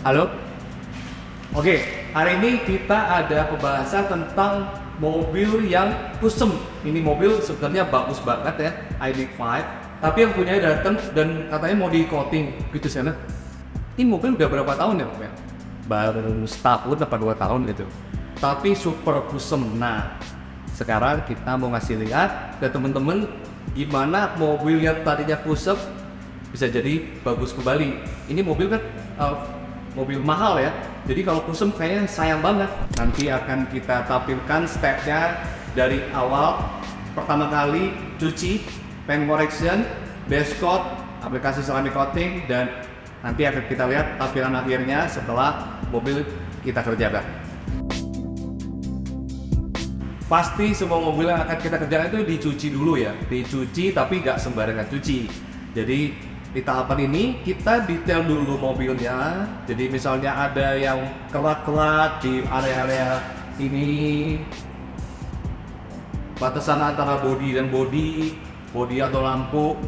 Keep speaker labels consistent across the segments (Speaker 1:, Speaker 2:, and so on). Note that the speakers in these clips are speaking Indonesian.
Speaker 1: Halo. Oke, hari ini kita ada pembahasan tentang mobil yang custom. Ini mobil sebenarnya bagus banget ya, ID.5. Tapi yang punya datang dan katanya mau di coating gitu sana. Ini mobil udah berapa tahun ya, Pak? Baru setahun apa 2 tahun gitu. Tapi super custom. Nah, sekarang kita mau ngasih lihat ke temen-temen gimana mobil yang tadinya custom bisa jadi bagus kembali. Ini mobil kan mobil mahal ya, jadi kalau custom kayaknya sayang banget. Nanti akan kita tampilkan stepnya dari awal. Pertama kali cuci, paint correction, base coat, aplikasi ceramic coating, dan nanti akan kita lihat tampilan akhirnya setelah mobil kita kerjakan. Pasti semua mobil yang akan kita kerjakan itu dicuci dulu ya, dicuci tapi nggak sembarangan cuci. Jadi di tahapan ini kita detail dulu mobilnya. Jadi misalnya ada yang kerat-kerat di area-area ini, batasan antara bodi dan bodi atau lampu,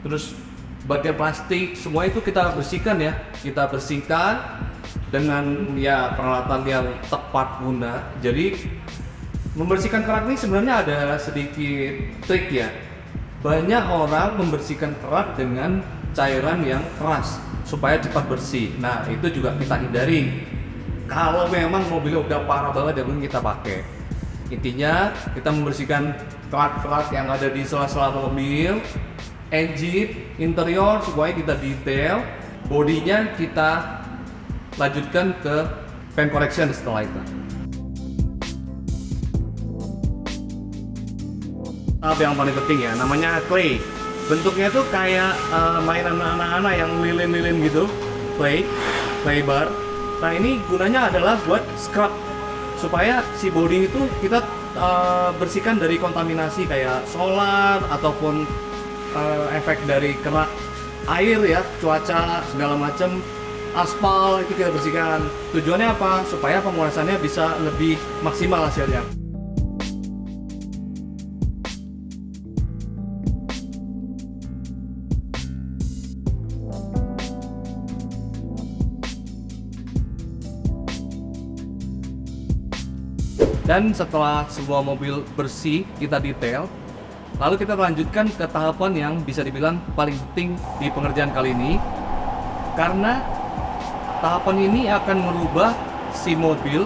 Speaker 1: terus bagian plastik, semua itu kita bersihkan ya. Kita bersihkan dengan ya peralatan yang tepat guna. Jadi membersihkan kerak ini sebenarnya ada sedikit trik ya. Banyak orang membersihkan kerak dengan cairan yang keras supaya cepat bersih. Nah, itu juga kita hindari. Kalau memang mobilnya udah parah banget, jangan kita pakai. Intinya kita membersihkan kerak-kerak yang ada di sela-sela mobil, engine, interior, semuanya kita detail. Bodinya kita lanjutkan ke paint correction setelah itu. Tahap yang paling penting ya, namanya clay. Bentuknya tuh kayak mainan anak-anak yang lilin-lilin gitu, clay bar. Nah, ini gunanya adalah buat scrub supaya si body itu kita bersihkan dari kontaminasi kayak solar ataupun efek dari kerak air ya, cuaca segala macam, aspal itu kita bersihkan. Tujuannya apa? Supaya pemolesannya bisa lebih maksimal hasilnya. Dan setelah semua mobil bersih, kita detail, lalu kita lanjutkan ke tahapan yang bisa dibilang paling penting di pengerjaan kali ini. Karena tahapan ini akan merubah si mobil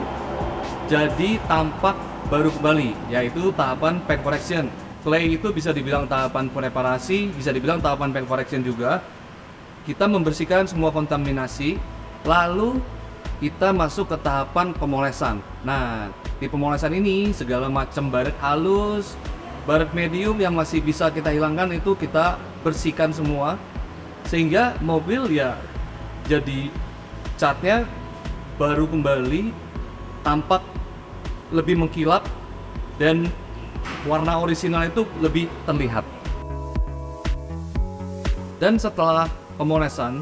Speaker 1: jadi tampak baru kembali, yaitu tahapan paint correction. Clay itu bisa dibilang tahapan preparasi, bisa dibilang tahapan paint correction juga. Kita membersihkan semua kontaminasi, lalu kita masuk ke tahapan pemolesan. Nah, di pemolesan ini segala macam baret halus, baret medium yang masih bisa kita hilangkan itu kita bersihkan semua, sehingga mobil ya jadi catnya baru kembali, tampak lebih mengkilap dan warna orisinal itu lebih terlihat. Dan setelah pemolesan,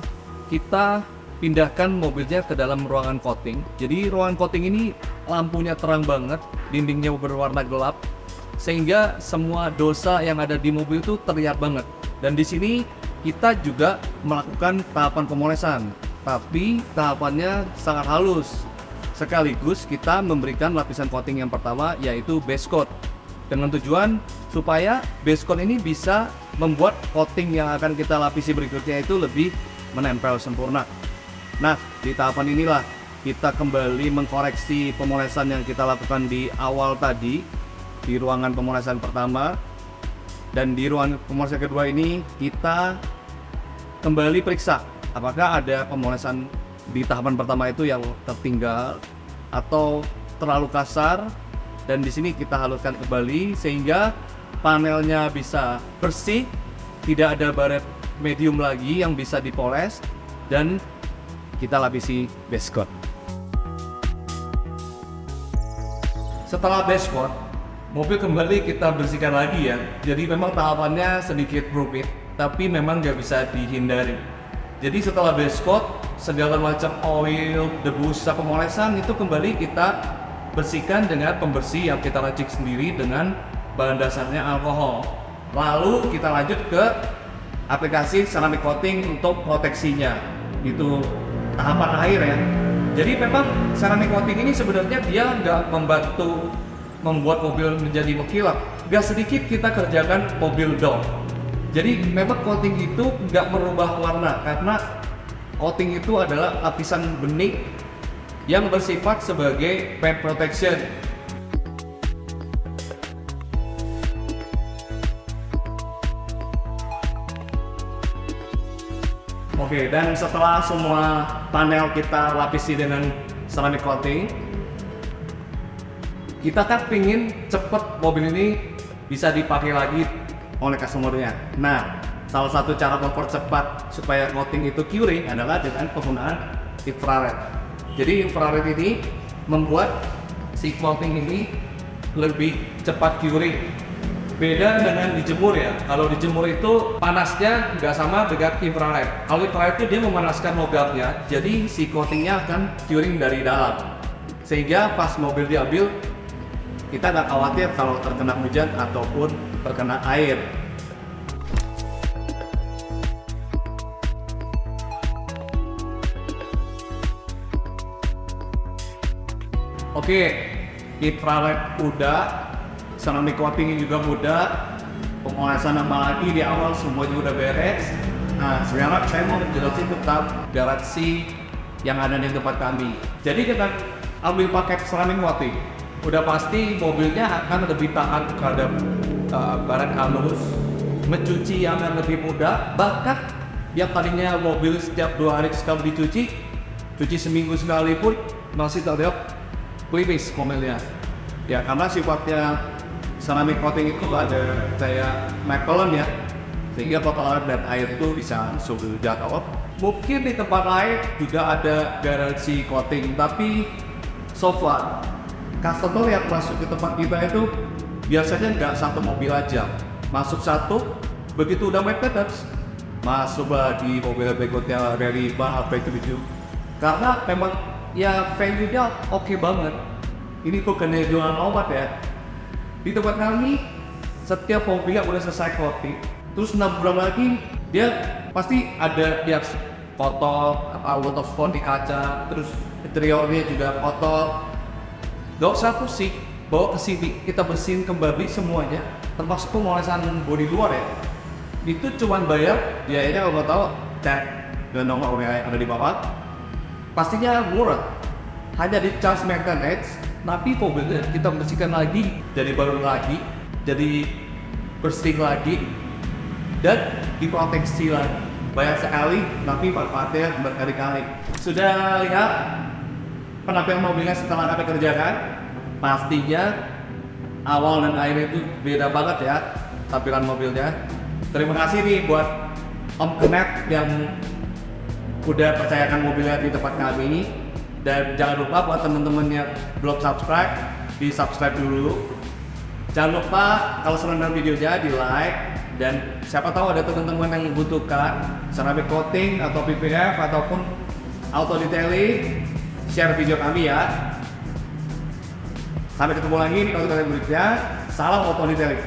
Speaker 1: kita pindahkan mobilnya ke dalam ruangan coating. Jadi ruangan coating ini lampunya terang banget, dindingnya berwarna gelap, sehingga semua dosa yang ada di mobil itu terlihat banget. Dan di sini kita juga melakukan tahapan pemolesan, tapi tahapannya sangat halus. Sekaligus kita memberikan lapisan coating yang pertama, yaitu base coat, dengan tujuan supaya base coat ini bisa membuat coating yang akan kita lapisi berikutnya itu lebih menempel sempurna. Nah, di tahapan inilah kita kembali mengkoreksi pemolesan yang kita lakukan di awal tadi di ruangan pemolesan pertama, dan di ruangan pemolesan kedua ini kita kembali periksa apakah ada pemolesan di tahapan pertama itu yang tertinggal atau terlalu kasar, dan di sini kita haluskan kembali sehingga panelnya bisa bersih, tidak ada baret medium lagi yang bisa dipoles, dan kita lapisi base coat. Setelah base coat, mobil kembali kita bersihkan lagi ya. Jadi memang tahapannya sedikit rumit, tapi memang nggak bisa dihindari. Jadi setelah base coat, segala macam oil, debu, sisa pemolesan itu kembali kita bersihkan dengan pembersih yang kita racik sendiri dengan bahan dasarnya alkohol. Lalu kita lanjut ke aplikasi ceramic coating untuk proteksinya. Itu tahapan akhir ya. Jadi memang ceramic coating ini sebenarnya dia nggak membantu membuat mobil menjadi mengkilap. Nggak sedikit kita kerjakan mobil dong. Jadi memang coating itu nggak merubah warna karena coating itu adalah lapisan bening yang bersifat sebagai paint protection. Oke, dan setelah semua panel kita lapisi dengan ceramic coating, kita kan pingin cepet mobil ini bisa dipakai lagi oleh customer-nya. Nah, salah satu cara mempercepat supaya coating itu curing adalah dengan penggunaan infrared. Jadi infrared ini membuat si coating ini lebih cepat curing. Beda dengan dijemur ya. Kalau dijemur itu panasnya nggak sama dengan infrared. Kalau infrared itu dia memanaskan logamnya, jadi si coatingnya akan curing dari dalam. Sehingga pas mobil diambil, kita nggak khawatir kalau terkena hujan ataupun terkena air. Oke, infrared udah, ceramic coating juga mudah, pengolahan nama lagi di awal semuanya udah beres. Nah, sekarang saya mau menjelaskan tentang garansi yang ada di tempat kami. Jadi kita ambil paket ceramic coating, udah pasti mobilnya akan lebih tahan terhadap barang halus, mencuci yang akan lebih mudah. Bahkan yang tadinya mobil setiap 2 hari sekali dicuci, cuci seminggu sekali pun masih terlihat klimis mobilnya. Ya karena sifatnya ceramic coating itu ada kayak Maclean ya, sehingga kotoran dan air itu bisa langsung jatuh. Mungkin di tempat lain juga ada garansi coating, tapi so far customer yang masuk ke tempat kita itu biasanya nggak satu mobil aja, masuk satu, begitu udah maintenance masuk lagi mobil berikutnya dari 5 sampai 7, karena memang ya value-nya oke banget. Ini bukan jualan obat ya. Di tempat kami, setiap mobil yang udah selesai coating, terus 6 bulan lagi, dia pasti ada yang kotor, out of phone di kaca, terus interiornya juga kotor. Gak usah pusing, bawa ke sini, kita bersihin kembali semuanya, termasuk pengolahan bodi luar ya. Itu cuman bayar, biayanya kalau tahu, cek dan nomor yang ada di bawah. Pastinya murah, hanya di charge maintenance. Tapi mobilnya kita bersihkan lagi, jadi baru lagi, jadi bersih lagi, dan diproteksi lagi. Bayar sekali, tapi manfaatnya berkali-kali. Sudah lihat penampilan mobilnya setelah kami kerjakan? Pastinya awal dan akhir itu beda banget ya tampilan mobilnya. Terima kasih nih buat Om Kenet yang udah percayakan mobilnya di tempat kami. Dan jangan lupa buat teman-teman yang belum subscribe, di subscribe dulu. Jangan lupa kalau senang dengan videonya di like, dan siapa tahu ada teman-teman yang membutuhkan ceramic coating atau PPF ataupun auto detailing, share video kami ya. Sampai ketemu lagi di konten berikutnya. Salam auto detailing.